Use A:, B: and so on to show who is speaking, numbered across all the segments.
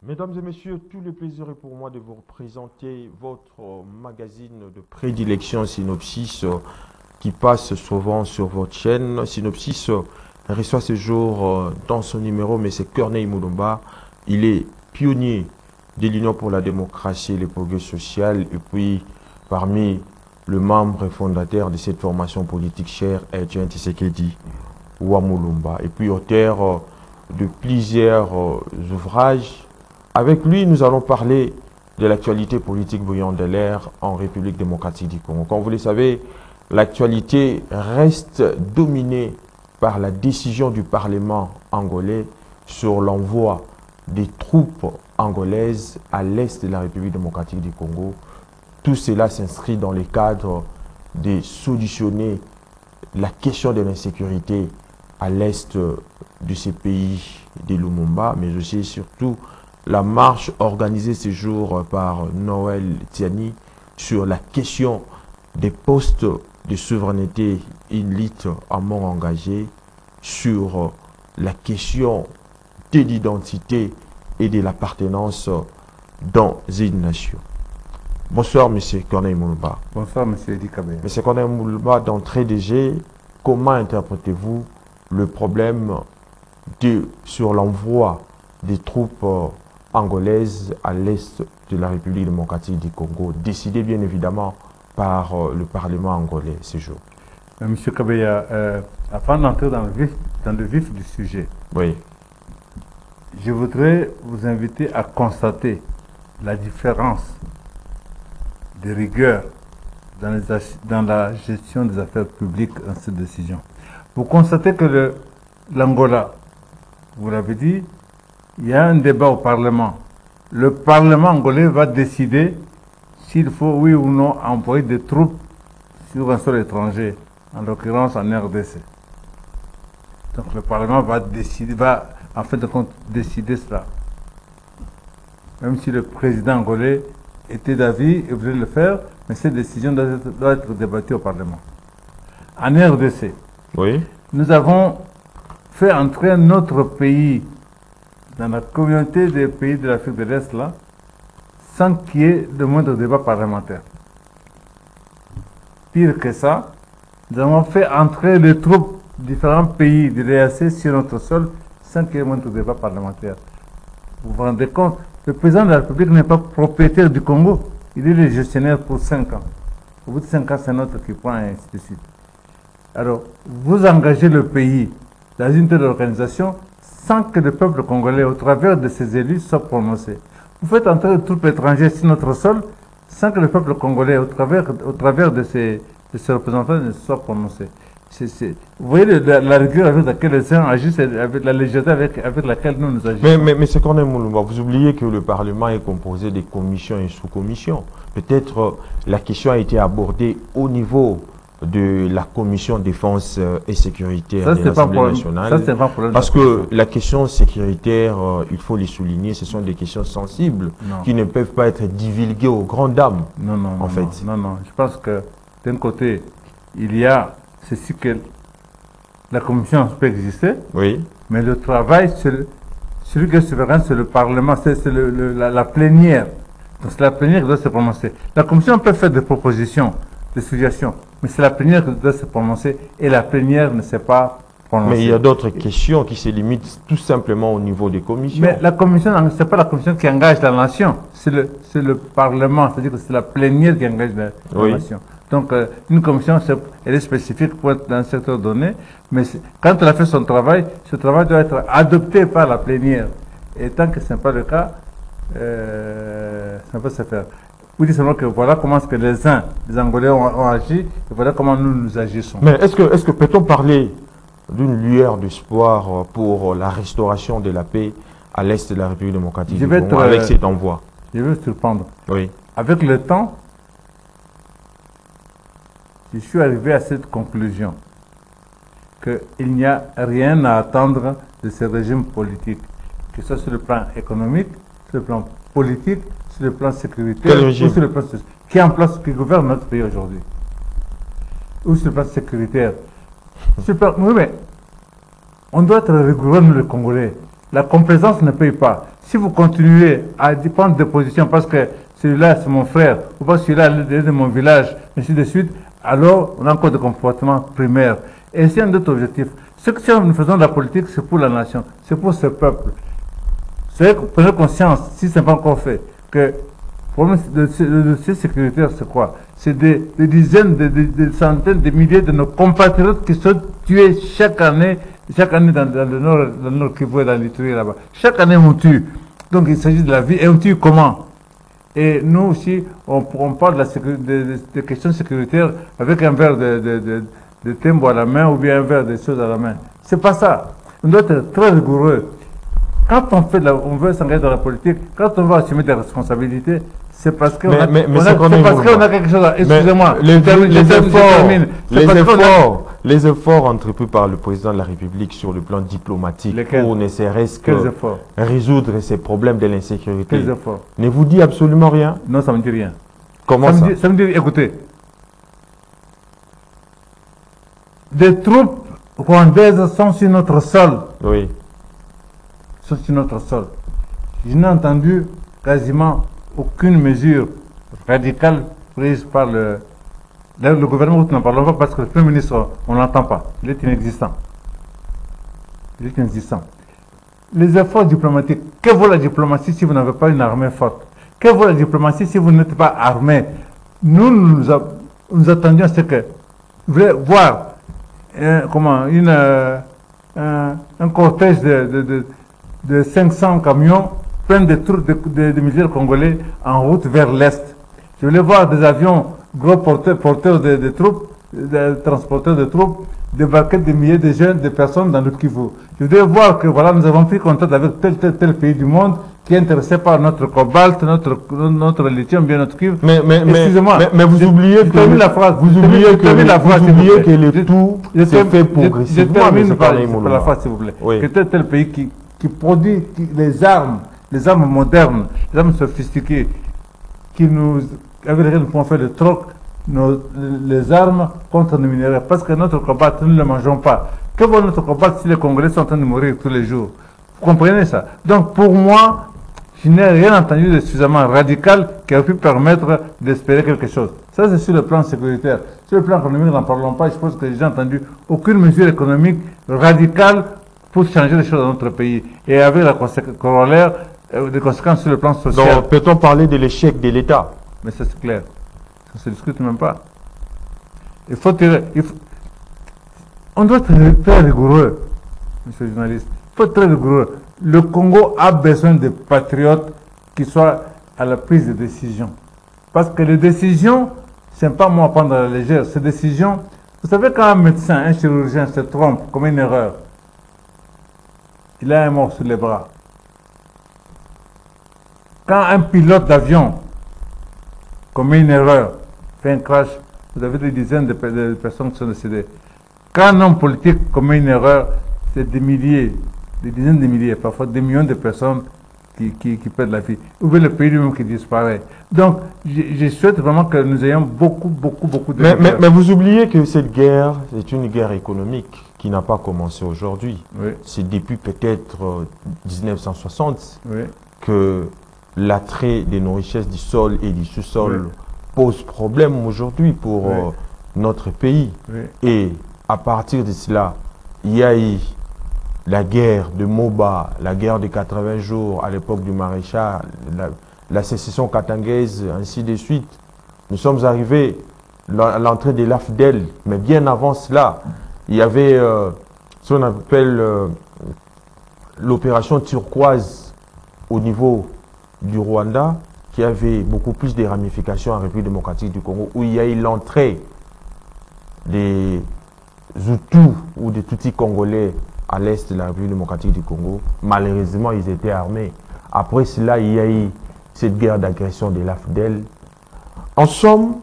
A: Mesdames et messieurs, tout le plaisir est pour moi de vous présenter votre magazine de prédilection Synopsis qui passe souvent sur votre chaîne. Synopsis reçoit ce jour dans son numéro, mais c'est Corneille Mulumba. Il est pionnier de l'Union pour la démocratie et le progrès social et puis parmi le membre fondateur de cette formation politique chère, Etienne Tshisekedi Ouamulumba, et puis auteur de plusieurs ouvrages. Avec lui, nous allons parler de l'actualité politique bouillante de l'air en République démocratique du Congo. Comme vous le savez, l'actualité reste dominée par la décision du Parlement angolais sur l'envoi des troupes angolaises à l'est de la République démocratique du Congo. Tout cela s'inscrit dans le cadre de solutionner la question de l'insécurité à l'est de ces pays de Lumumba, mais aussi et surtout la marche organisée ce jour par Noël Tiani sur la question des postes de souveraineté élite en mort engagé, sur la question de l'identité et de l'appartenance dans une nation. Bonsoir, M. Corneille Mulumba.
B: Bonsoir, M. Edi Kabé.
A: M. Corneille Mulumba, d'entrée de jeu, comment interprétez-vous le problème sur l'envoi des troupes angolaises à l'est de la République démocratique du Congo, décidé bien évidemment par le Parlement angolais ce jour?
B: M. Kabeya, avant d'entrer dans le vif du sujet,
A: Oui.
B: je voudrais vous inviter à constater la différence de rigueur dans la gestion des affaires publiques dans cette décision. Vous constatez que l'Angola, vous l'avez dit, il y a un débat au Parlement. Le Parlement angolais va décider s'il faut, oui ou non, envoyer des troupes sur un sol étranger, en l'occurrence en RDC. Donc le Parlement va décider, en fin de compte décider cela. Même si le président angolais était d'avis et voulait le faire, mais cette décision doit être débattue au Parlement. En RDC,
A: Oui.
B: nous avons fait entrer un autre pays dans la communauté des pays de l'Afrique de l'Est, là, sans qu'il y ait de moindre débat parlementaire. Pire que ça, nous avons fait entrer les troupes de différents pays de l'EAC sur notre sol sans qu'il y ait moindre débat parlementaire. Vous vous rendez compte, le président de la République n'est pas propriétaire du Congo, il est le gestionnaire pour 5 ans. Au bout de 5 ans, c'est notre qui prend, et ainsi de suite. Alors, vous engagez le pays dans une telle organisation sans que le peuple congolais, au travers de ses élus, soit prononcé. Vous faites entrer des troupes étrangères sur notre sol sans que le peuple congolais, au travers de ses représentants, ne soit prononcé. Vous voyez la rigueur avec laquelle les uns agissent, avec la légèreté avec laquelle nous agissons.
A: Mais ce qu'on est Mulumba, vous oubliez que le Parlement est composé de commissions et sous-commissions. Peut-être la question a été abordée au niveau de la commission défense et sécuritaire de l'Assemblée nationale.
B: Ça, c'est pas un problème.
A: Parce que la question sécuritaire, il faut les souligner, ce sont des questions sensibles qui ne peuvent pas être divulguées aux grandes dames.
B: Non,
A: fait.
B: Non. Je pense que d'un côté, il y a ceci que la commission peut exister,
A: oui,
B: mais le travail, celui qui est souverain, c'est le Parlement, c'est la plénière. Donc c'est la plénière qui doit se prononcer. La commission peut faire des propositions, des suggestions, mais c'est la plénière qui doit se prononcer et la plénière ne s'est pas prononcée.
A: Mais il y a d'autres questions qui se limitent tout simplement au niveau des commissions.
B: Mais la commission, ce n'est pas la commission qui engage la nation, c'est le Parlement, c'est-à-dire que c'est la plénière qui engage la nation. Donc une commission, elle est spécifique pour être dans un secteur donné, mais quand elle a fait son travail, ce travail doit être adopté par la plénière. Et tant que ce n'est pas le cas, ça ne peut se faire. Vous dites seulement que voilà comment est-ce que les Angolais ont agi, et voilà comment nous agissons.
A: Mais est-ce que peut-on parler d'une lueur d'espoir pour la restauration de la paix à l'est de la République démocratique du Congo avec cet envoi?
B: Je vais surprendre.
A: Oui.
B: Avec le temps, je suis arrivé à cette conclusion qu'il n'y a rien à attendre de ce régime politique, que ce soit sur le plan économique, sur le plan politique, sur le plan sécuritaire, ou sur le plan qui est en place, qui gouverne notre pays aujourd'hui, ou sur le plan sécuritaire. Oui, mais on doit être rigoureux, nous les Congolais. La complaisance ne paye pas. Si vous continuez à prendre des positions parce que celui-là c'est mon frère, ou parce que celui-là est de mon village, ainsi de suite, alors on a encore des comportements primaires. Et c'est un autre objectif. Ce que nous faisons de la politique, c'est pour la nation, c'est pour ce peuple. Prenez conscience, si ce n'est pas encore fait, que le problème de dossier sécuritaire, c'est quoi? C'est des dizaines, des centaines, des milliers de nos compatriotes qui sont tués chaque année dans le nord Kivu et dans l'Ituri là-bas. Chaque année, on tue. Donc, il s'agit de la vie. Et on tue comment? Et nous aussi, on parle des questions sécuritaires avec un verre de timbre à la main ou bien un verre de choses à la main. C'est pas ça. On doit être très rigoureux. Quand on veut s'engager dans la politique, quand on veut assumer des responsabilités, c'est parce qu'on a quelque chose à... Excusez-moi,
A: les efforts entrepris par le président de la République sur le plan diplomatique pour ne serait-ce que résoudre ces problèmes de l'insécurité, ne vous dit absolument rien?
B: Non, ça ne me dit rien.
A: Comment ça?
B: Ça me dit, écoutez, des troupes rwandaises sont sur notre sol.
A: Oui.
B: Sont sur notre sol. Je n'ai entendu quasiment aucune mesure radicale prise par le gouvernement. Nous n'en parlons pas parce que le Premier ministre, on ne l'entend pas. Il est inexistant. Il est inexistant. Les efforts diplomatiques, que vaut la diplomatie si vous n'avez pas une armée forte? Que vaut la diplomatie si vous n'êtes pas armé? Nous attendions ce que vous voulez voir un cortège de 500 camions plein de militaires congolais en route vers l'est. Je voulais voir des avions gros porteurs de troupes, transporteurs de troupes, débarquer des milliers de jeunes, de personnes dans le Kivu. Je voulais voir que voilà, nous avons pris contact avec tel pays du monde qui est intéressé par notre cobalt, notre lithium, bien notre cuivre.
A: Excusez-moi, mais vous oubliez que le tout c'est fait progressivement.
B: Je termine par la phrase, s'il vous plaît. Oui. Que tel pays qui produit les armes modernes, les armes sophistiquées, avec lesquelles nous pouvons faire le troc, les armes contre nos minéraux. Parce que notre cobalt, nous ne le mangeons pas. Que vaut notre cobalt si les Congolais sont en train de mourir tous les jours? Vous comprenez ça? Donc pour moi, je n'ai rien entendu de suffisamment radical qui aurait pu permettre d'espérer quelque chose. Ça, c'est sur le plan sécuritaire. Sur le plan économique, nous n'en parlons pas. Je pense que j'ai entendu aucune mesure économique radicale pour changer les choses dans notre pays. Et avec la corollaire, des conséquences sur le plan social.
A: Donc, peut-on parler de l'échec de l'État?
B: Mais ça, c'est clair. Ça ne se discute même pas. On doit être très rigoureux, monsieur le journaliste. Il faut être très rigoureux. Le Congo a besoin de patriotes qui soient à la prise de décision. Parce que les décisions, ce n'est pas moi à prendre à la légère. Ces décisions, vous savez, quand un médecin, un chirurgien se trompe, comme une erreur, il a un mort sur les bras. Quand un pilote d'avion commet une erreur, fait un crash, vous avez des dizaines de personnes qui sont décédées. Quand un homme politique commet une erreur, c'est des milliers, des dizaines de milliers, parfois des millions de personnes qui perdent la vie. Ou bien le pays lui-même qui disparaît. Donc, je souhaite vraiment que nous ayons beaucoup de...
A: Mais vous oubliez que cette guerre, c'est une guerre économique qui n'a pas commencé aujourd'hui.
B: Oui.
A: C'est depuis peut-être 1960
B: oui.
A: que l'attrait de nos richesses du sol et du sous-sol pose problème aujourd'hui pour notre pays.
B: Oui.
A: Et à partir de cela, il y a eu la guerre de Moba, la guerre de 80 jours à l'époque du maréchal, la sécession katangaise, ainsi de suite. Nous sommes arrivés à l'entrée de l'AFDEL, mais bien avant cela, il y avait ce qu'on appelle l'opération turquoise au niveau du Rwanda, qui avait beaucoup plus de ramifications en République démocratique du Congo, où il y a eu l'entrée des Hutus ou des Tutsis congolais à l'est de la République démocratique du Congo. Malheureusement, ils étaient armés. Après cela, il y a eu cette guerre d'agression de l'AFDEL. En somme,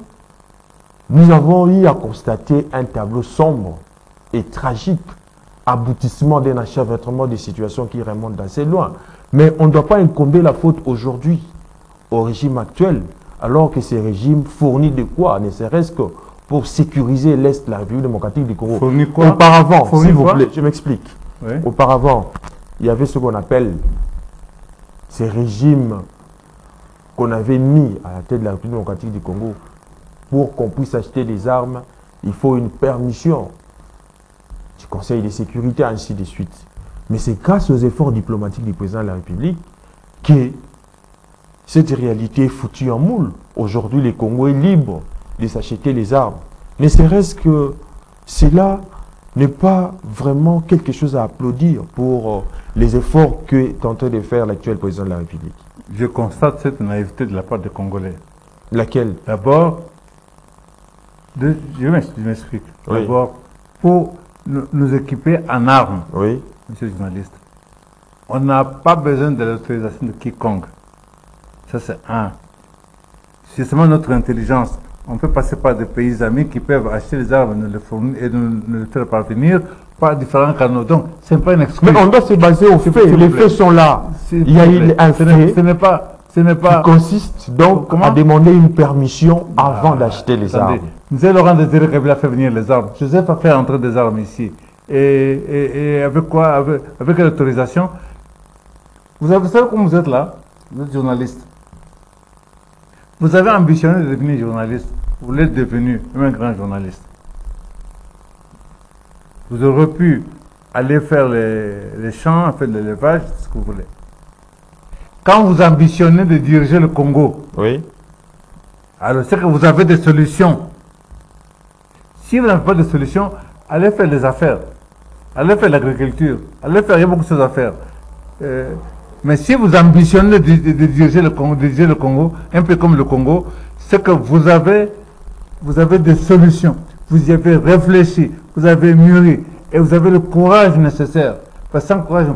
A: nous avons eu à constater un tableau sombre et tragique, aboutissement d'un achèvement des situations qui remontent d'assez loin. Mais on ne doit pas incomber la faute aujourd'hui au régime actuel, alors que ce régime fournit de quoi, ne serait-ce que pour sécuriser l'Est de la République démocratique du Congo.
B: Fournit quoi?
A: Auparavant, s'il vous plaît, je m'explique.
B: Oui.
A: Auparavant, il y avait ce qu'on appelle ces régimes qu'on avait mis à la tête de la République démocratique du Congo, pour qu'on puisse acheter des armes, il faut une permission du Conseil de sécurité, ainsi de suite. Mais c'est grâce aux efforts diplomatiques du président de la République que cette réalité est foutue en moule. Aujourd'hui, le Congo est libre de s'acheter les armes. Ne serait-ce que cela n'est pas vraiment quelque chose à applaudir pour les efforts qu'est en train de faire l'actuel président de la République.
B: Je constate cette naïveté de la part des Congolais.
A: Laquelle?
B: D'abord, je m'explique.
A: Oui.
B: D'abord, pour nous équiper en armes,
A: Oui.
B: monsieur le journaliste, on n'a pas besoin de l'autorisation de quiconque. Ça, c'est un. C'est seulement notre intelligence. On peut passer par des pays amis qui peuvent acheter les armes, nous les fournir et nous les faire parvenir par différents canaux. Donc, ce n'est pas une excuse.
A: Mais on doit se baser aux faits. Les faits sont là. Il y a eu un fait
B: ce n'est pas
A: qui consiste donc à demander une permission avant d'acheter les armes.
B: Nous Laurent Désiré Kabila fait venir les armes. Joseph a fait entrer des armes ici. Et avec quoi? Avec l'autorisation. Vous savez comment vous êtes là? Vous êtes journaliste. Vous avez ambitionné de devenir journaliste. Vous l'êtes devenu un grand journaliste. Vous aurez pu aller faire les champs, faire l'élevage, ce que vous voulez. Quand vous ambitionnez de diriger le Congo,
A: oui,
B: alors c'est que vous avez des solutions. Si vous n'avez pas de solutions, allez faire les affaires. Allez faire l'agriculture. Allez faire, il y a beaucoup de choses à faire. Mais si vous ambitionnez de diriger le Congo, un peu comme le Congo, c'est que vous avez des solutions. Vous y avez réfléchi, vous avez mûri, et vous avez le courage nécessaire. Parce que sans courage,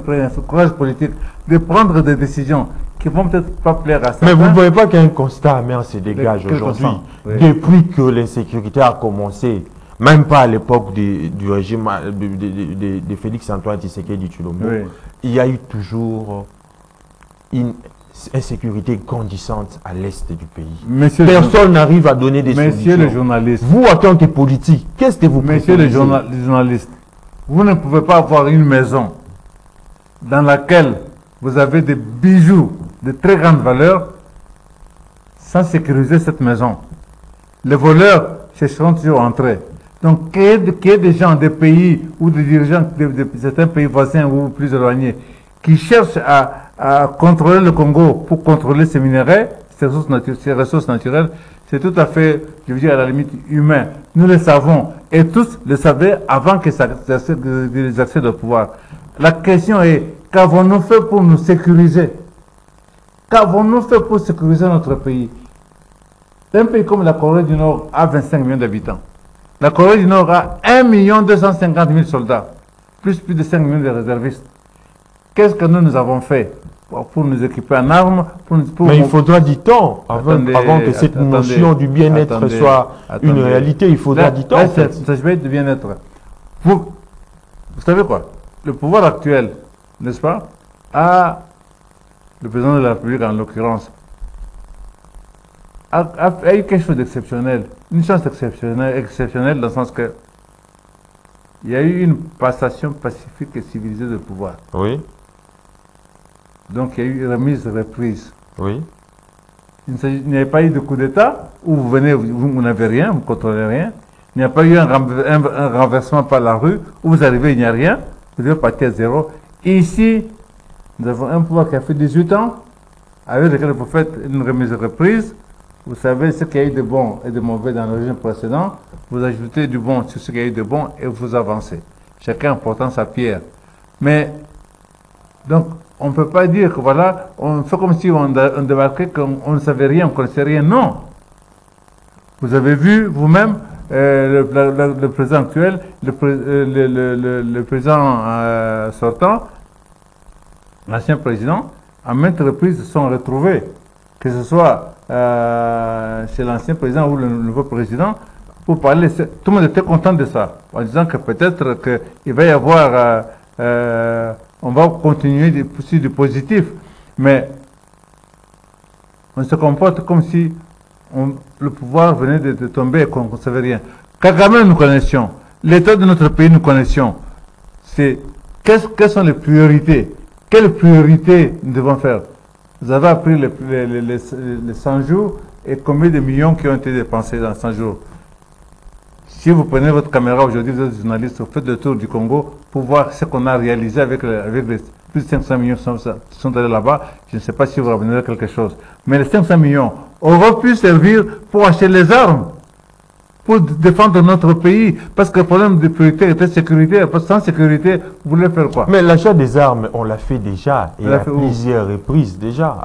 B: courage politique, de prendre des décisions qui vont peut-être pas plaire à certains.
A: Mais vous ne voyez pas qu'un constat amer se dégage aujourd'hui,
B: oui,
A: depuis que l'insécurité a commencé, même pas à l'époque du régime de Félix-Antoine Tshisekedi Tshilombo,
B: oui,
A: il y a eu toujours une insécurité grandissante à l'est du pays. Personne n'arrive à donner des solutions.
B: Monsieur le journaliste,
A: vous, en tant que politique, qu'est-ce que vous
B: Monsieur le journaliste, vous ne pouvez pas avoir une maison dans laquelle vous avez des bijoux de très grande valeur sans sécuriser cette maison. Les voleurs chercheront toujours à entrer. Donc, qu'il y ait des gens des pays ou des dirigeants de certains pays voisins ou plus éloignés qui cherchent à contrôler le Congo pour contrôler ses minerais, ses ressources naturelles, c'est tout à fait, je veux dire, à la limite humain. Nous le savons et tous le savaient avant qu'ils accèdent au pouvoir. La question est, qu'avons-nous fait pour nous sécuriser? Qu'avons-nous fait pour sécuriser notre pays? Un pays comme la Corée du Nord a 25 millions d'habitants. La Corée du Nord a 1 250 000 soldats, plus de 5 millions de réservistes. Qu'est-ce que nous avons fait pour nous équiper en armes?
A: Mais il faudra du temps avant que cette notion du bien-être soit une réalité. Il faudra du temps.
B: Ça s'agit de bien-être. Vous savez quoi? Le pouvoir actuel, n'est-ce pas, le président de la République en l'occurrence, a eu quelque chose d'exceptionnel, une chance exceptionnelle dans le sens que il y a eu une passation pacifique et civilisée de pouvoir.
A: Oui.
B: Donc il y a eu remise, reprise.
A: Oui.
B: Il n'y a pas eu de coup d'État où vous venez, vous n'avez rien, vous ne contrôlez rien. Il n'y a pas eu un renversement par la rue où vous arrivez, il n'y a rien. Vous devez partir à zéro. Et ici, nous avons un pouvoir qui a fait 18 ans, avec lequel vous faites une remise reprise. Vous savez ce qu'il y a eu de bon et de mauvais dans le régime précédent. Vous ajoutez du bon sur ce qu'il y a eu de bon et vous avancez. Chacun apportant sa pierre. Mais, donc, on ne peut pas dire que voilà, on fait comme si on débarquait, qu'on ne savait rien, on ne connaissait rien. Non. Vous avez vu vous-même le président actuel, le président sortant, l'ancien président, à maintes reprises se sont retrouvés, que ce soit chez l'ancien président ou le nouveau président, pour parler. Tout le monde était content de ça, en disant que peut-être qu'il va y avoir, on va continuer sur du positif, mais on se comporte comme si le pouvoir venait de tomber et qu'on ne savait rien. Kagame, nous connaissions. L'état de notre pays, nous connaissions. Quelles sont les priorités? Quelles priorités nous devons faire? Vous avez appris les 100 jours et combien de millions qui ont été dépensés dans 100 jours. Si vous prenez votre caméra aujourd'hui, vous êtes journaliste, vous faites le tour du Congo pour voir ce qu'on a réalisé avec les plus de 500 millions qui sont allés là-bas. Je ne sais pas si vous ramènerez quelque chose. Mais les 500 millions auraient pu servir pour acheter les armes, pour défendre notre pays. Parce que le problème de priorité était sécurité. Parce que sans sécurité, vous voulez faire quoi?
A: Mais l'achat des armes, on l'a fait déjà, et à plusieurs reprises déjà.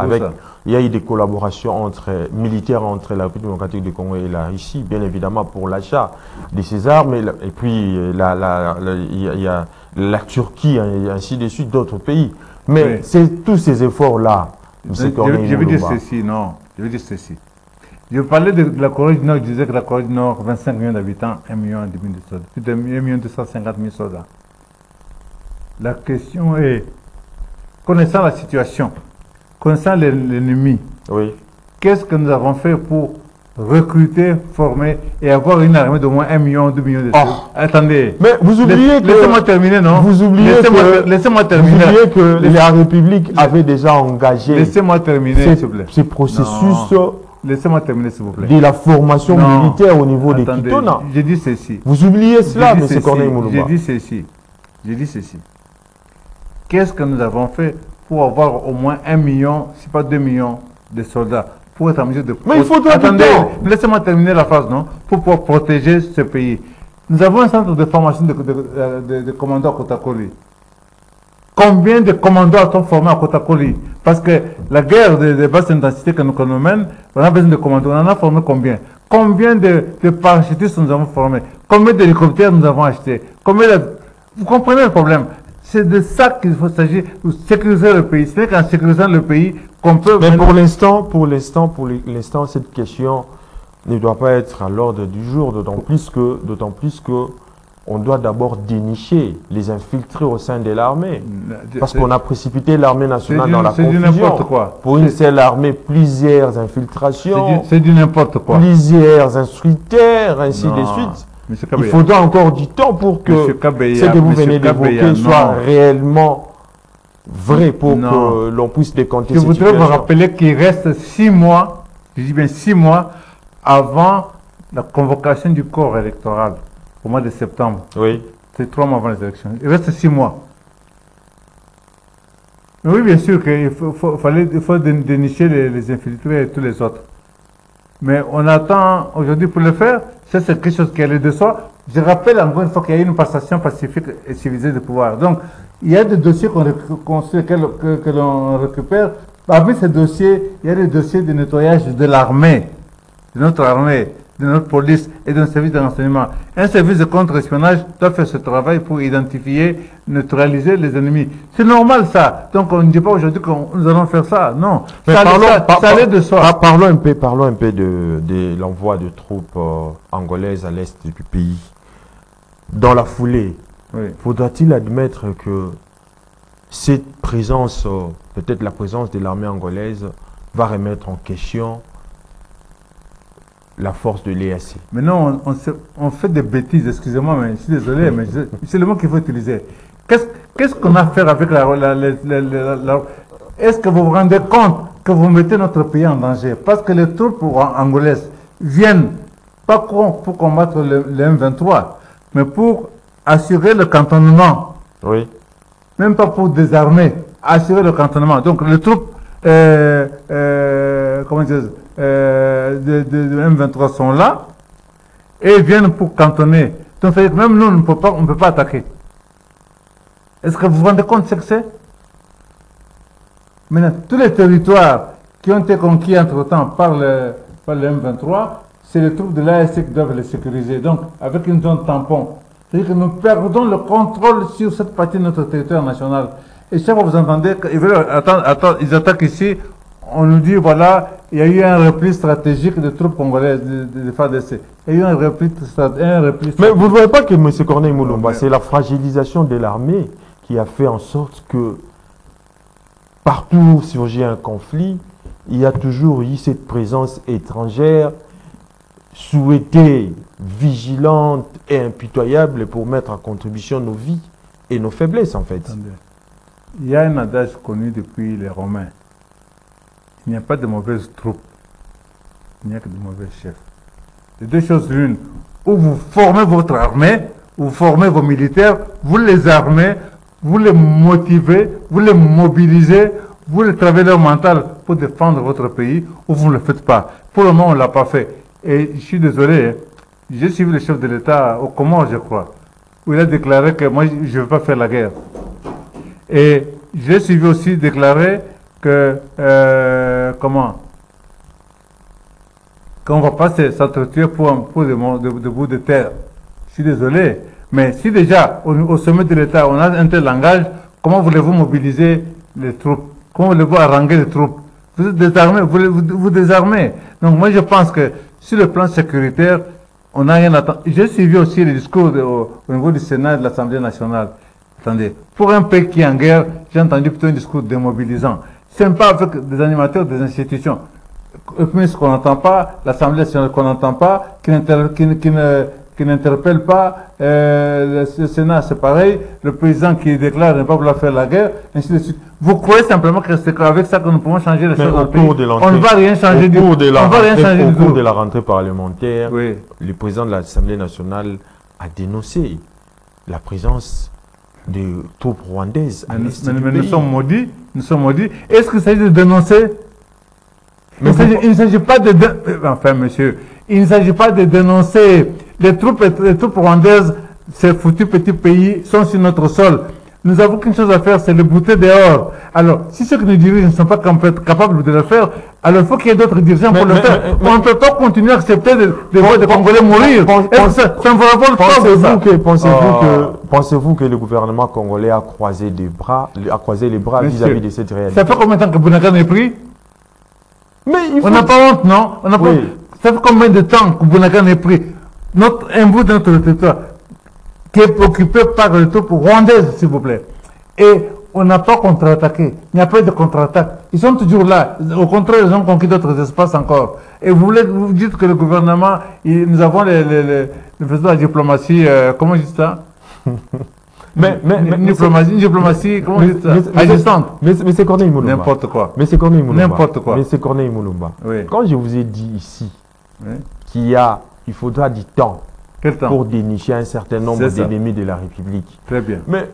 A: Il y a eu des collaborations militaires entre la République démocratique du Congo et la Russie, bien évidemment, pour l'achat de ces armes. Et puis, il y a la Turquie, et ainsi de suite, d'autres pays. Mais c'est tous ces efforts-là.
B: Je veux dire ceci, non. Je veux dire ceci. Je parlais de la Corée du Nord, je disais que la Corée du Nord, 25 millions d'habitants, 1 million et demi de soldats, plus de 1 million 250 000 soldats. La question est, connaissant la situation, connaissant l'ennemi, qu'est-ce que nous avons fait pour recruter, former et avoir une armée d'au moins 1 million, 2 millions de soldats? Attendez.
A: Mais vous oubliez que...
B: Laissez-moi terminer, non?
A: Vous oubliez
B: laissez-moi terminer.
A: Vous oubliez que la République avait déjà engagé...
B: Laissez-moi terminer, s'il vous plaît.
A: Ces processus...
B: Laissez-moi terminer, s'il vous plaît.
A: De la formation militaire au niveau des Kitona.
B: J'ai dit ceci.
A: Vous oubliez cela, M. Corneille Moulouba.
B: J'ai dit ceci. Qu'est-ce que nous avons fait pour avoir au moins 1 million, si pas 2 millions de soldats, pour être en mesure de...
A: Mais il faut
B: attendez, laissez-moi terminer la phrase, non? Pour pouvoir protéger ce pays. Nous avons un centre de formation de commandants à Kotakoli. Combien de commandants sont formés à Kotakoli? Parce que la guerre de basse intensité que nous mène, on a besoin de commandants. On en a formé combien? Combien de parachutistes nous avons formés? Combien d'hélicoptères nous avons achetés? Vous comprenez le problème? C'est de ça qu'il faut s'agir, de sécuriser le pays. Ce n'est qu'en sécurisant le pays qu'on peut...
A: Mais pour l'instant, cette question ne doit pas être à l'ordre du jour, d'autant plus que on doit d'abord dénicher les infiltrés au sein de l'armée. Parce qu'on a précipité l'armée nationale dans la confusion. Pour une seule armée, plusieurs infiltrations.
B: C'est du n'importe quoi.
A: Plusieurs instructeurs, ainsi de suite. Il faudra encore du temps pour que ce que vous venez d'évoquer soit réellement vrai pour que l'on puisse décompter cette situation.
B: Je voudrais vous rappeler qu'il reste 6 mois, je dis bien 6 mois, avant la convocation du corps électoral. Au mois de septembre.
A: Oui.
B: C'est 3 mois avant les élections. Il reste 6 mois. Mais oui, bien sûr qu'il faut dénicher les infiltrés et tous les autres. Mais on attend aujourd'hui pour le faire. C'est quelque chose qui allait de soi. Je rappelle encore une fois qu'il y a eu une passation pacifique et civilisée de pouvoir. Donc, il y a des dossiers que l'on récupère. Parmi ces dossiers, il y a des dossiers de nettoyage de l'armée, de notre armée, de notre police et d'un service de renseignement. Un service de contre-espionnage doit faire ce travail pour identifier, neutraliser les ennemis. C'est normal ça. Donc on ne dit pas aujourd'hui que nous allons faire ça. Non.
A: Mais
B: ça allait de soi.
A: Parlons un peu de l'envoi de troupes angolaises à l'est du pays. Dans la foulée, faudra-t-il admettre que cette présence, peut-être la présence de l'armée angolaise, va remettre en question la force de l'EAC?
B: Mais non, on fait des bêtises, excusez-moi, mais je suis désolé, mais c'est le mot qu'il faut utiliser. Qu'est-ce qu'on a à faire avec Est-ce que vous vous rendez compte que vous mettez notre pays en danger? Parce que les troupes angolaises viennent pas pour combattre le M23, mais pour assurer le cantonnement.
A: Oui.
B: Même pas pour désarmer, assurer le cantonnement. Donc les troupes, comment dire, de M23 sont là et viennent pour cantonner. Donc, ça veut dire que même nous, on ne peut pas attaquer. Est-ce que vous vous rendez compte de ce que c'est? Maintenant, tous les territoires qui ont été conquis entre-temps par le M23, c'est les troupes de l'ASC qui doivent les sécuriser. Donc, avec une zone tampon. C'est-à-dire que nous perdons le contrôle sur cette partie de notre territoire national. Et chaque fois que vous entendez qu'ils attaquent ici, on nous dit, voilà, il y a eu un repli stratégique de troupes congolaises, de FARDC. Il y a eu un repli stratégique.
A: Mais vous ne voyez pas que M. Corneille Moulouba, c'est la fragilisation de l'armée qui a fait en sorte que partout où surgit un conflit, il y a toujours eu cette présence étrangère souhaitée, vigilante et impitoyable pour mettre en contribution nos vies et nos faiblesses en fait.
B: Attendez. Il y a un adage connu depuis les Romains. il n'y a pas de mauvaises troupes. Il n'y a que de mauvais chefs. Les deux choses l'une. Ou vous formez votre armée, vous formez vos militaires, vous les armez, vous les motivez, vous les mobilisez, vous les travaillez leur mental pour défendre votre pays, ou vous ne le faites pas. Pour le moment, on ne l'a pas fait. Et je suis désolé, hein, j'ai suivi le chef de l'État au Comores, je crois, où il a déclaré que moi, je ne veux pas faire la guerre. Et j'ai suivi aussi déclarer que, qu'on ne va pas s'entretuer pour des bouts de terre. Je suis désolé. Mais si déjà, au sommet de l'État, on a un tel langage, comment voulez-vous mobiliser les troupes? Comment voulez-vous haranguer les troupes? Vous êtes désarmés, vous désarmez. Donc moi, je pense que sur le plan sécuritaire, on n'a rien à attendre. J'ai suivi aussi les discours au niveau du Sénat et de l'Assemblée nationale. Attendez, pour un pays qui est en guerre, j'ai entendu plutôt un discours démobilisant. C'est pas avec des animateurs des institutions. Le ministre qu'on n'entend pas, l'Assemblée nationale qu'on n'entend pas, qui n'interpelle pas, le Sénat c'est pareil, le président qui déclare ne pas vouloir faire la guerre, ainsi de suite. Vous croyez simplement que c'est avec ça que nous pouvons changer les choses dans le pays? On ne va rien changer du tout. Au
A: cours de la rentrée parlementaire,
B: oui,
A: le président de l'Assemblée nationale a dénoncé la présence de troupes rwandaises à l'est du pays.
B: Nous sommes maudits, nous sommes maudits. Est-ce qu'il s'agit de dénoncer? Il ne s'agit pas de... Enfin, monsieur, il ne s'agit pas de dénoncer. Les troupes rwandaises, ces foutus petits pays, sont sur notre sol. Nous avons qu'une chose à faire, c'est le bouter dehors. Alors, si ceux qui nous dirigent ne sont pas capables de le faire, alors il faut qu'il y ait d'autres dirigeants pour le faire. On ne peut pas continuer à accepter de voir des Congolais mourir. Ça ne va pas.
A: Pensez-vous que le gouvernement congolais a croisé les bras vis-à-vis de cette réalité?
B: Ça fait combien de temps que Bounakan est pris? On n'a pas honte, non? Ça fait combien de temps que Bounakan est pris? Un bout de notre territoire qui est occupé par les troupes rwandaises, s'il vous plaît. Et on n'a pas contre-attaqué. Il n'y a pas de contre-attaque. Ils sont toujours là. Au contraire, ils ont conquis d'autres espaces encore. Et vous dites que le gouvernement, nous avons le faisons de la diplomatie, comment je dis ça? Une diplomatie, comment je dis ça? Agissante.
A: Mais c'est Corneille Moulumba.
B: N'importe quoi.
A: Mais c'est Corneille Moulumba.
B: N'importe quoi.
A: Mais c'est Corneille Moulumba.
B: Oui.
A: Quand je vous ai dit ici
B: Oui.
A: il faudra du temps
B: Quel temps?
A: pour dénicher un certain nombre d'ennemis de la République.
B: Très bien.
A: Mais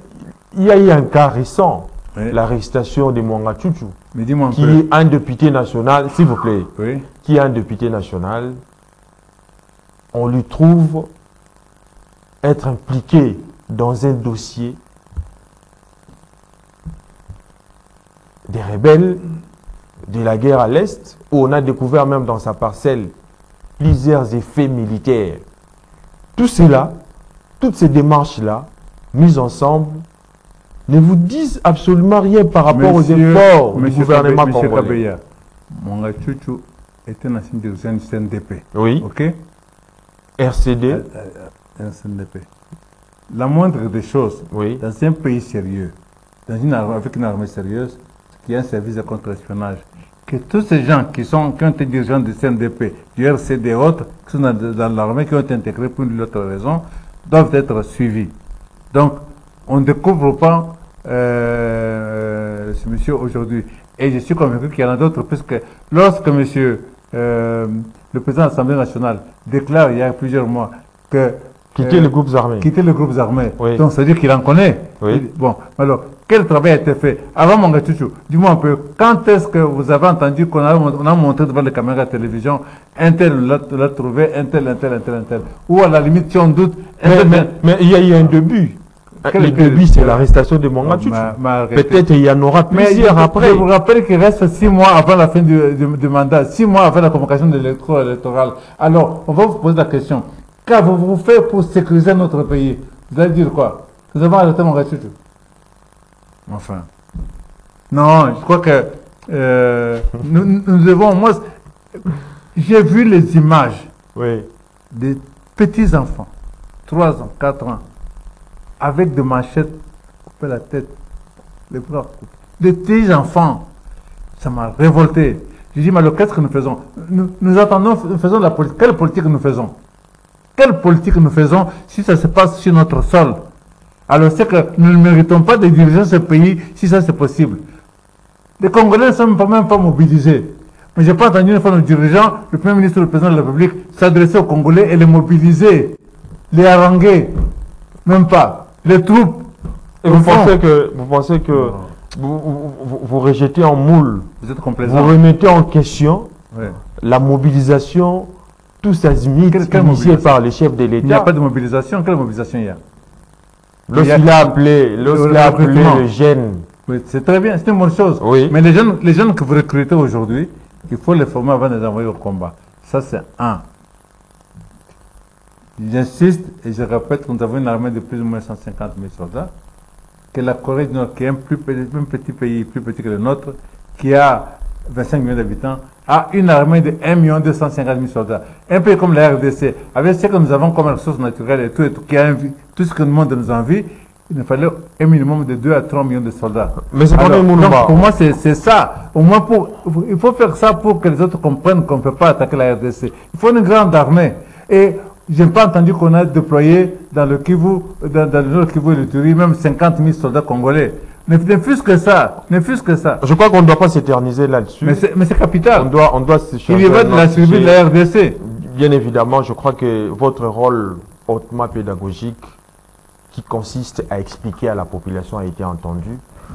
A: il y a eu un cas récent,
B: oui,
A: l'arrestation de Mwanga Tchouchou,
B: mais dis-moi
A: qui est un député national, s'il vous plaît,
B: oui,
A: qui est un député national. On lui trouve être impliqué dans un dossier des rebelles de la guerre à l'Est, où on a découvert même dans sa parcelle plusieurs effets militaires. Tout cela, toutes ces démarches-là, mises ensemble, ne vous disent absolument rien par rapport aux efforts du gouvernement congolais.
B: Monsieur Kabeya, Mwanga Tchouchou est un ancien dirigeant du CNDP.
A: Oui.
B: Ok?
A: RCD.
B: Un CNDP. La moindre des choses,
A: oui,
B: dans un pays sérieux, avec une armée sérieuse, qui a un service de contre-espionnage, que tous ces gens qui ont été dirigeants du CNDP, du RCD et autres, qui sont dans l'armée, qui ont été intégrés pour une autre raison, doivent être suivis. Donc, on ne découvre pas ce monsieur aujourd'hui. Et je suis convaincu qu'il y en a d'autres, puisque lorsque monsieur, le président de l'Assemblée nationale déclare il y a plusieurs mois que
A: quitter les groupes armés.
B: Quitter les groupes armés.
A: Oui.
B: Donc, ça veut dire qu'il en connaît.
A: Oui.
B: Bon, alors, quel travail a été fait? Avant Mwanga Tchouchou, dis-moi un peu, quand est-ce que vous avez entendu qu'on a montré devant les caméras de télévision, un tel l'a trouvé, un tel. Ou à la limite, si on doute...
A: Mais il y a eu un début. Le début, c'est l'arrestation de Mwanga Tchouchou. Peut-être il y en aura plusieurs après.
B: Je vous rappelle qu'il reste 6 mois avant la fin du mandat, 6 mois avant la convocation de l'électorat électoral. Alors, on va vous poser la question. Qu'avez-vous fait pour sécuriser notre pays? Vous allez dire quoi? Nous avons arrêté Mwanga Tchouchou. Enfin. Non, je crois que nous devons... Moi, j'ai vu les images des petits enfants, 3 ans, 4 ans, avec des machettes, couper la tête, les bras, des petits enfants. Ça m'a révolté. J'ai dit, mais alors qu'est-ce que nous faisons? Nous attendons, nous faisons la politique. Quelle politique nous faisons? Quelle politique nous faisons si ça se passe sur notre sol? Alors c'est que nous ne méritons pas de diriger ce pays si ça c'est possible. Les Congolais ne sont même pas mobilisés. Mais je n'ai pas entendu une fois nos dirigeants, le Premier ministre ou le Président de la République, s'adresser aux Congolais et les mobiliser, les haranguer. Même pas. Les troupes.
A: Et vous pensez que vous rejetez en moule,
B: Vous êtes complaisant.
A: vous remettez en question
B: Oui.
A: la mobilisation, tous azimuts,
B: Quelle
A: initiée
B: mobilisation?
A: par les chefs de
B: Il n'y a
A: l'État.
B: pas de mobilisation. Quelle mobilisation il y a?
A: Lorsqu'il a appelé
B: recrutement.
A: le jeune.
B: Oui, c'est très bien, c'est une bonne chose.
A: Oui.
B: Mais les jeunes que vous recrutez aujourd'hui, il faut les former avant de les envoyer au combat. Ça, c'est un. J'insiste et je répète que nous avons une armée de plus ou moins 150 000 soldats, que la Corée du Nord, qui est un petit pays, plus petit que le nôtre, qui a 25 millions d'habitants, a une armée de 1 250 000 soldats. Un pays comme la RDC, avec ce que nous avons comme ressources naturelles et tout qui a tout ce que le monde nous envie, il nous fallait un minimum de 2 à 3 millions de soldats.
A: Mais c'est pas
B: Alors,
A: le
B: donc,
A: Moulumba.
B: pour moi, c'est ça. Au moins, il faut faire ça pour que les autres comprennent qu'on ne peut pas attaquer la RDC. Il faut une grande armée. Et je n'ai pas entendu qu'on a déployé dans le Kivu, dans le nord Kivu et le Turi, même 50 000 soldats congolais. Ne fût-ce que ça. Ne fût-ce que ça.
A: Je crois qu'on ne doit pas s'éterniser là-dessus.
B: Mais c'est capital.
A: On doit se
B: Il y va de la survie de la RDC.
A: Bien évidemment, je crois que votre rôle hautement pédagogique, qui consiste à expliquer à la population, a été entendu.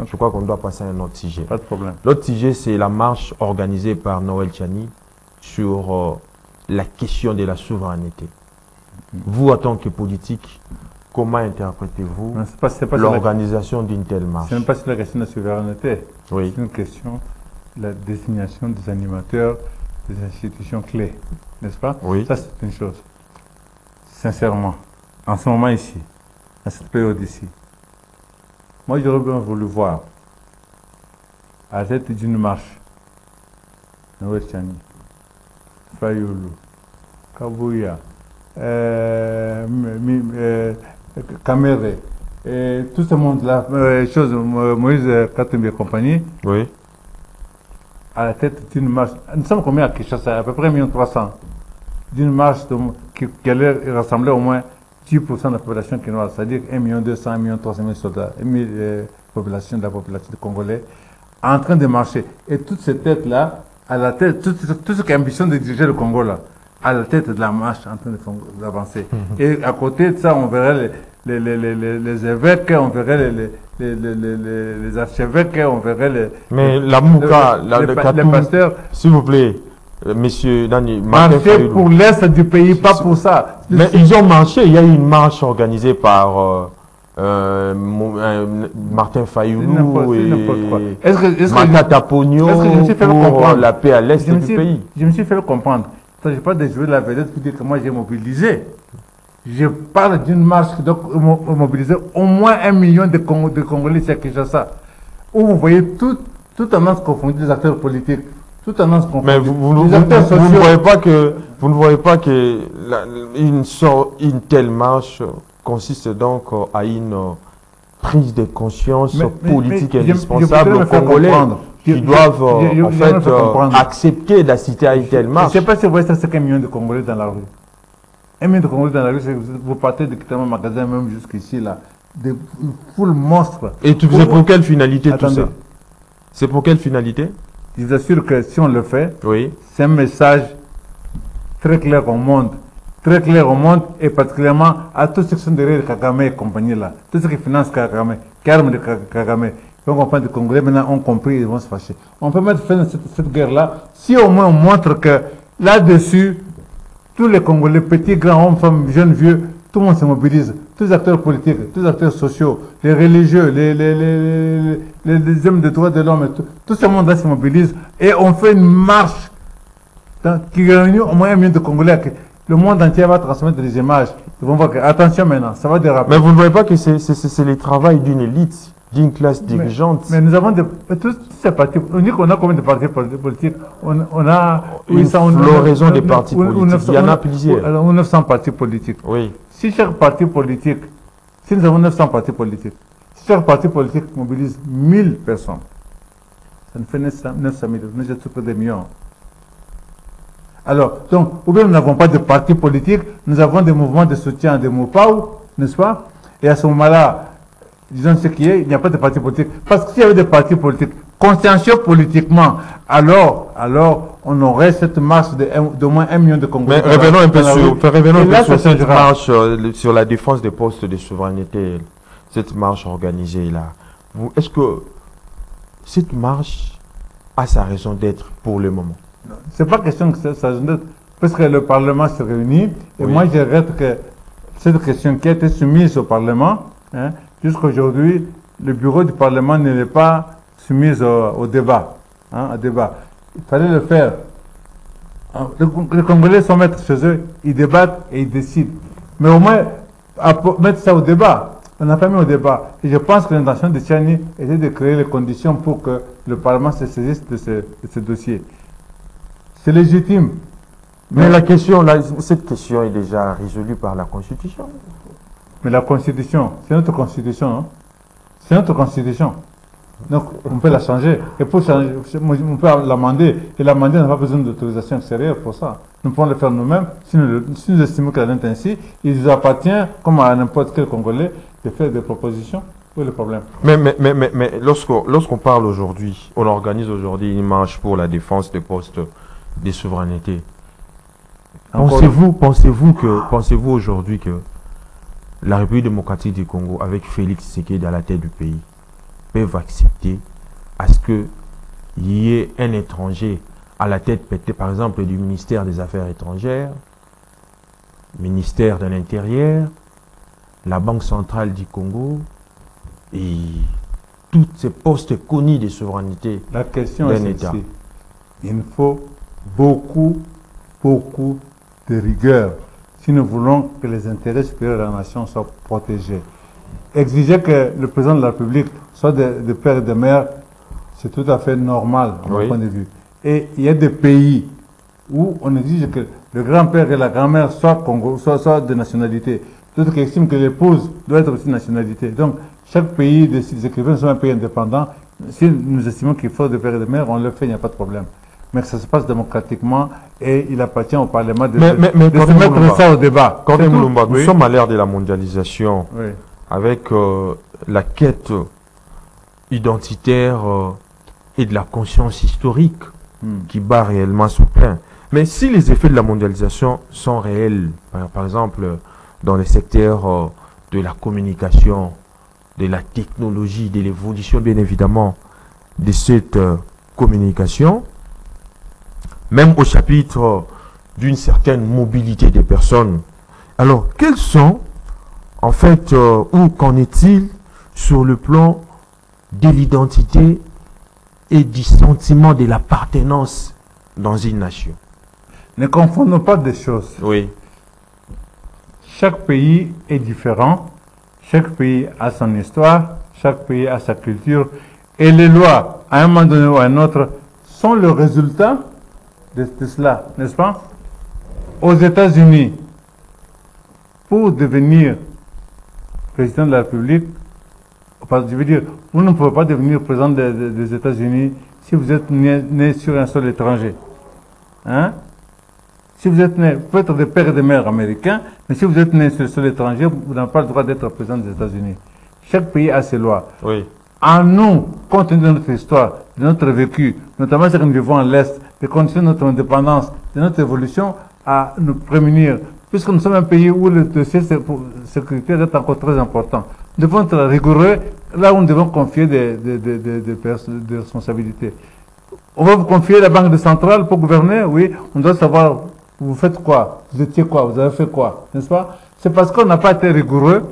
A: Je crois qu'on doit passer à un autre sujet.
B: Pas de problème.
A: L'autre sujet, c'est la marche organisée par Noël Tchani sur la question de la souveraineté. Vous, en tant que politique, comment interprétez-vous
B: C'est pas
A: l'organisation d'une telle marche?
B: C'est même pas sur la question de la souveraineté.
A: Oui.
B: C'est une question de la désignation des animateurs des institutions clés. N'est-ce pas?
A: Oui.
B: Ça, c'est une chose. Sincèrement, en ce moment ici, à cette période ici, moi, j'aurais bien voulu voir à la tête d'une marche Noël Tchani, Fayoulou, Kabouya, Kamere, et tout ce monde-là, Moïse Katumbi et compagnie,
A: Oui.
B: à la tête d'une marche. Nous sommes combien à Kinshasa? À peu près 1 300 000. D'une marche qui allait rassembler au moins 10% de la population quinoise, c'est-à-dire 1 200 000, 1 300 000 soldats, de la population congolais, en train de marcher. Et toutes ces têtes-là, à la tête, tout ce qui a ambition de diriger le Congo, là, à la tête de la marche, en train d'avancer. Et à côté de ça, on verrait les évêques, on verrait les archevêques, on verrait
A: Mais la Mouka,
B: les pasteurs.
A: S'il vous plaît, monsieur Dani,
B: Marcher pour l'Est du pays, pas pour ça.
A: Mais ils ont marché, il y a eu une marche organisée par Martin Fayoulou et Matata Pogno pour la paix à l'Est du pays.
B: Je me suis fait le comprendre. Je n'ai pas de jouer la vedette pour dire que moi j'ai mobilisé. Je parle d'une marche qui doit mobiliser au moins 1 million de Congolais à Kinshasa. Où vous voyez toute tendance confondue des acteurs politiques.
A: Mais vous ne voyez pas que une telle marche consiste donc à une prise de conscience politique indispensable aux Congolais qui doivent en fait accepter d'assister à une telle marche.
B: Je ne sais pas si vous voyez ça, c'est 1 million de Congolais dans la rue. 1 million de Congolais dans la rue, vous partez de Kitama magasin même jusqu'ici là, des foules monstres.
A: Et c'est pour quelle finalité tout
B: Attendez.
A: ça? C'est pour quelle finalité?
B: Je vous assure que si on le fait,
A: Oui.
B: c'est un message très clair au monde. Très clair au monde et particulièrement à tous ceux qui sont derrière Kagame et compagnie là. Tous ceux qui financent Kagame, qui arment de Kagame. Donc on parle de Congolais, maintenant ont compris, ils vont se fâcher. On peut mettre fin à cette guerre-là si au moins on montre que là-dessus, tous les Congolais, petits, grands, hommes, femmes, jeunes, vieux, tout le monde se mobilise. Tous les acteurs politiques, tous les acteurs sociaux, les religieux, les hommes de droits de l'homme, tout ce monde-là se mobilise et on fait une marche qui réunit au moins 1 million de Congolais. Le monde entier va transmettre des images. Ils vont voir que, attention maintenant, ça va déraper.
A: Mais vous ne voyez pas que c'est le travail d'une élite, d'une classe dirigeante.
B: Mais nous avons tous ces partis. On dit qu'on a combien de partis politiques? On a
A: une floraison des partis politiques. Il y en a plusieurs.
B: Alors, 900 partis politiques.
A: Oui.
B: Si chaque parti politique, si nous avons 900 partis politiques, si chaque parti politique mobilise 1000 personnes, ça nous fait 900 000, nous sommes près des millions. Alors, donc, ou bien nous n'avons pas de parti politique, nous avons des mouvements de soutien des Moupao, n'est-ce pas? Et à ce moment-là, disons ce qui est, il n'y a pas de parti politique. Parce que s'il y avait des partis politiques, consciencieux politiquement, alors on aurait cette marche d'au moins 1 million de Congolais.
A: Mais revenons un peu sur cette
B: changera.
A: marche, sur la défense des postes de souveraineté, cette marche organisée là. Est-ce que cette marche a sa raison d'être pour le moment?
B: C'est pas question que ça raison d'être, parce que le Parlement se réunit, et
A: Oui.
B: moi je regrette que cette question qui a été soumise au Parlement, hein, jusqu'aujourd'hui, le bureau du Parlement ne l'est pas soumise au débat. Hein, au débat. Il fallait le faire. Les Congolais sont maîtres chez eux, ils débattent et ils décident. Mais au moins, mettre ça au débat, on n'a pas mis au débat. Et je pense que l'intention de Tchani était de créer les conditions pour que le Parlement se saisisse de ce dossier. C'est légitime.
A: Mais cette question est déjà résolue par la Constitution.
B: Mais la Constitution, c'est notre Constitution. Hein? C'est notre Constitution. Donc, on peut la changer. Et pour changer, on peut l'amender. Et l'amender n'a pas besoin d'autorisation extérieure pour ça. Nous pouvons le faire nous-mêmes. Si nous estimons qu'elle est ainsi, il nous appartient, comme à n'importe quel Congolais, de faire des propositions. Où est le problème?
A: Mais lorsqu'on parle aujourd'hui, on organise aujourd'hui une marche pour la défense des postes de souveraineté. Pensez-vous aujourd'hui que la République démocratique du Congo, avec Félix Tshisekedi à la tête du pays, peuvent accepter à ce qu'il y ait un étranger à la tête, par exemple, du ministère des Affaires étrangères, ministère de l'Intérieur, la Banque centrale du Congo et tous ces postes connus de souveraineté?
B: La question est celle-ci. Il faut beaucoup de rigueur si nous voulons que les intérêts supérieurs de la nation soient protégés. Exiger que le président de la République soit de père et de mère, c'est tout à fait normal, à mon point de vue. Et il y a des pays où on exige que le grand-père et la grand-mère soient de nationalité. D'autres qui estiment que l'épouse doit être aussi de nationalité. Donc, chaque pays, les écrivains sont un pays indépendant. Si nous estimons qu'il faut de père et de mère, on le fait, il n'y a pas de problème. Mais que ça se passe démocratiquement et il appartient au Parlement de se mettre ça au débat.
A: Nous sommes à l'ère de la mondialisation, avec la quête identitaire et de la conscience historique qui bat réellement son plein. Mais si les effets de la mondialisation sont réels, par exemple dans les secteurs de la communication, de la technologie, de l'évolution bien évidemment de cette communication, même au chapitre d'une certaine mobilité des personnes. Alors, quels sont, en fait, ou qu'en est-il sur le plan de l'identité et du sentiment de l'appartenance dans une nation?
B: Ne confondons pas des choses.
A: Oui.
B: Chaque pays est différent, chaque pays a son histoire, chaque pays a sa culture, et les lois, à un moment donné ou à un autre, sont le résultat de cela, n'est-ce pas? Aux États-Unis, pour devenir président de la République, je veux dire, vous ne pouvez pas devenir président des États-Unis si vous êtes né sur un sol étranger. Hein? Si vous êtes né, vous pouvez être de père et de mère américains, mais si vous êtes né sur le sol étranger, vous n'avez pas le droit d'être président des États-Unis. Chaque pays a ses lois.
A: Oui.
B: En nous, compte tenu de notre histoire, de notre vécu, notamment ce que nous vivons à l'Est, des conditions de notre indépendance, de notre évolution, à nous prémunir. Puisque nous sommes un pays où le dossier sécuritaire est encore très important. Nous devons être rigoureux là où nous devons confier des responsabilités. On va vous confier la banque centrale pour gouverner, oui, on doit savoir vous faites quoi, vous étiez quoi, vous avez fait quoi, n'est-ce pas? C'est parce qu'on n'a pas été rigoureux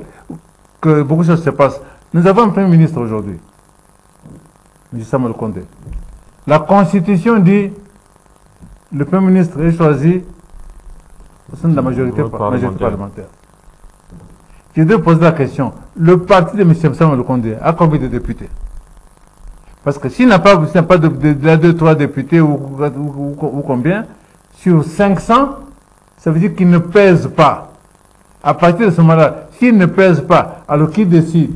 B: que beaucoup de choses se passent. Nous avons un Premier ministre aujourd'hui, M. Samuel Condé. La Constitution dit le Premier ministre est choisi au sein de la majorité parlementaire. Je dois poser la question, le parti de M. Samuel Condé a combien de députés? Parce que s'il n'a pas de 2-3 députés ou combien, sur 500, ça veut dire qu'il ne pèse pas. À partir de ce moment-là, s'il ne pèse pas, alors qui décide?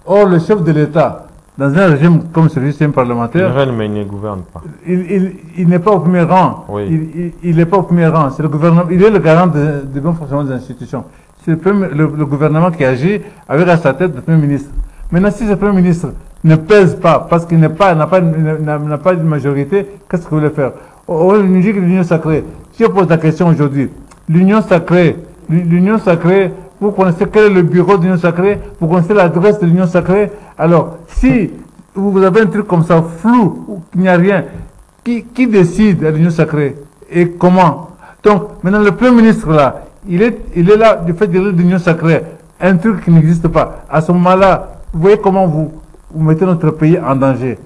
B: Or, le chef de l'État, dans un régime comme celui-ci parlementaire,
A: il règne mais il ne gouverne pas.
B: Il n'est pas au premier rang.
A: Oui.
B: Il n'est pas au premier rang. C'est le gouvernement. Il est le garant du bon fonctionnement des institutions. C'est le gouvernement qui agit avec à sa tête le Premier ministre. Maintenant, si ce Premier ministre ne pèse pas, parce qu'il n'a pas de majorité, qu'est-ce que vous voulez faire? On nous dit que l'union sacrée. Si je pose la question aujourd'hui, l'union sacrée, vous connaissez quel est le bureau de l'union sacrée? Vous connaissez l'adresse de l'union sacrée? Alors, si vous avez un truc comme ça, flou, il n'y a rien, qui décide à l'union sacrée? Et comment? Donc, maintenant, le Premier ministre, là, il est là du fait de l'union sacrée, un truc qui n'existe pas. À ce moment-là, vous voyez comment vous mettez notre pays en danger.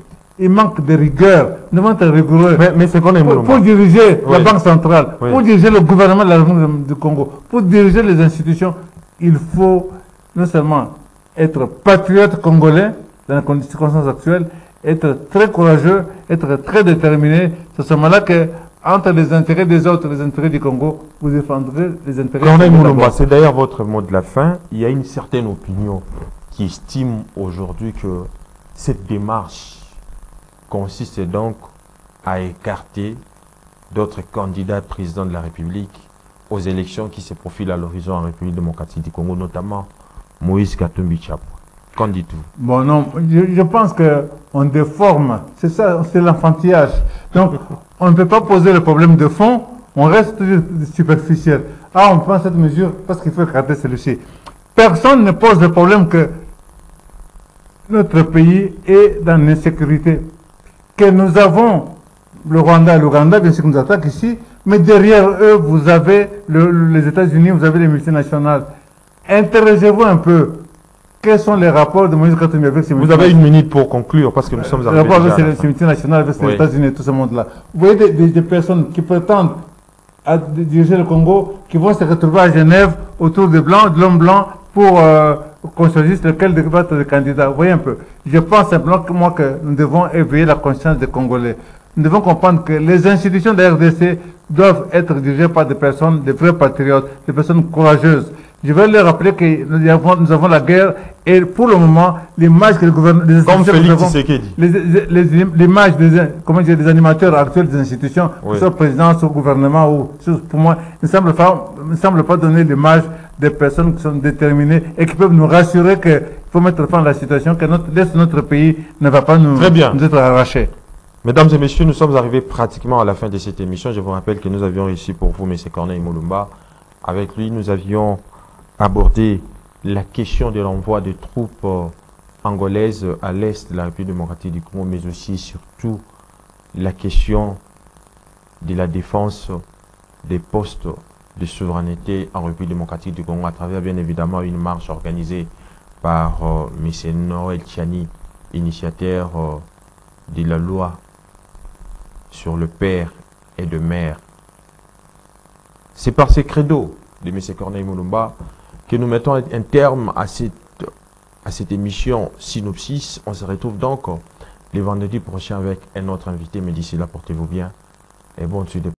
B: Il manque de rigueur, nous devons être rigoureux.
A: Mais c'est qu'on est
B: pour diriger la Banque centrale,
A: oui,
B: pour diriger le gouvernement de la République du Congo, pour diriger les institutions, il faut non seulement être patriote congolais dans les circonstances actuelles, être très courageux, être très déterminé. C'est à ce moment-là que, entre les intérêts des autres et les intérêts du Congo, vous défendrez les intérêts du
A: Corneille
B: Congo.
A: Moulumba, c'est d'ailleurs votre mot de la fin. Il y a une certaine opinion qui estime aujourd'hui que cette démarche consiste donc à écarter d'autres candidats présidents de la République aux élections qui se profilent à l'horizon en République démocratique du Congo, notamment Moïse Katumbi Chapwe. Qu'en dites-vous? Bon,
B: non, je pense qu'on déforme. C'est ça, c'est l'enfantillage. Donc, on ne peut pas poser le problème de fond, on reste toujours superficiel. Ah, on prend cette mesure parce qu'il faut écarter celui-ci. Personne ne pose le problème que notre pays est dans l'insécurité. Que nous avons le Rwanda et l'Ouganda, bien sûr, qui nous attaquent ici, mais derrière eux, vous avez les États-Unis, vous avez les multinationales. Interrogez-vous un peu. Quels sont les rapports de Moïse Katumbi avec ces multinationales?
A: Vous avez une minute pour conclure, parce que nous sommes arrivés
B: les rapports avec ces multinationales, avec les États-Unis et tout ce monde-là. Vous voyez des personnes qui prétendent à diriger le Congo, qui vont se retrouver à Genève autour de l'homme blanc, pour qu'on choisisse lequel devrait être le candidat. Vous voyez un peu. Je pense simplement que nous devons éveiller la conscience des Congolais. Nous devons comprendre que les institutions de la RDC doivent être dirigées par des personnes, des vrais patriotes, des personnes courageuses. Je vais leur rappeler que nous avons la guerre et pour le moment, l'image que le gouvernement...
A: Comme Félix Tshisekedi.
B: L'image des animateurs actuels des institutions, oui, soit président, soit gouvernement, ou pour moi, ne semble pas donner l'image des personnes qui sont déterminées et qui peuvent nous rassurer qu'il faut mettre fin à la situation, que notre pays ne va pas nous être arraché.
A: Mesdames et messieurs, nous sommes arrivés pratiquement à la fin de cette émission. Je vous rappelle que nous avions ici pour vous M. Corneille Moulumba. Avec lui, nous avions abordé la question de l'envoi de troupes angolaises à l'est de la République démocratique du Congo, mais aussi surtout la question de la défense des postes de souveraineté en République démocratique du Congo à travers bien évidemment une marche organisée par M. Noël Tchani, initiateur de la loi sur le père et de mère. C'est par ces credos de M. Corneille Moulumba que nous mettons un terme à cette émission Synopsis. On se retrouve donc le vendredi prochain avec un autre invité, mais d'ici là, portez-vous bien et bonne suite.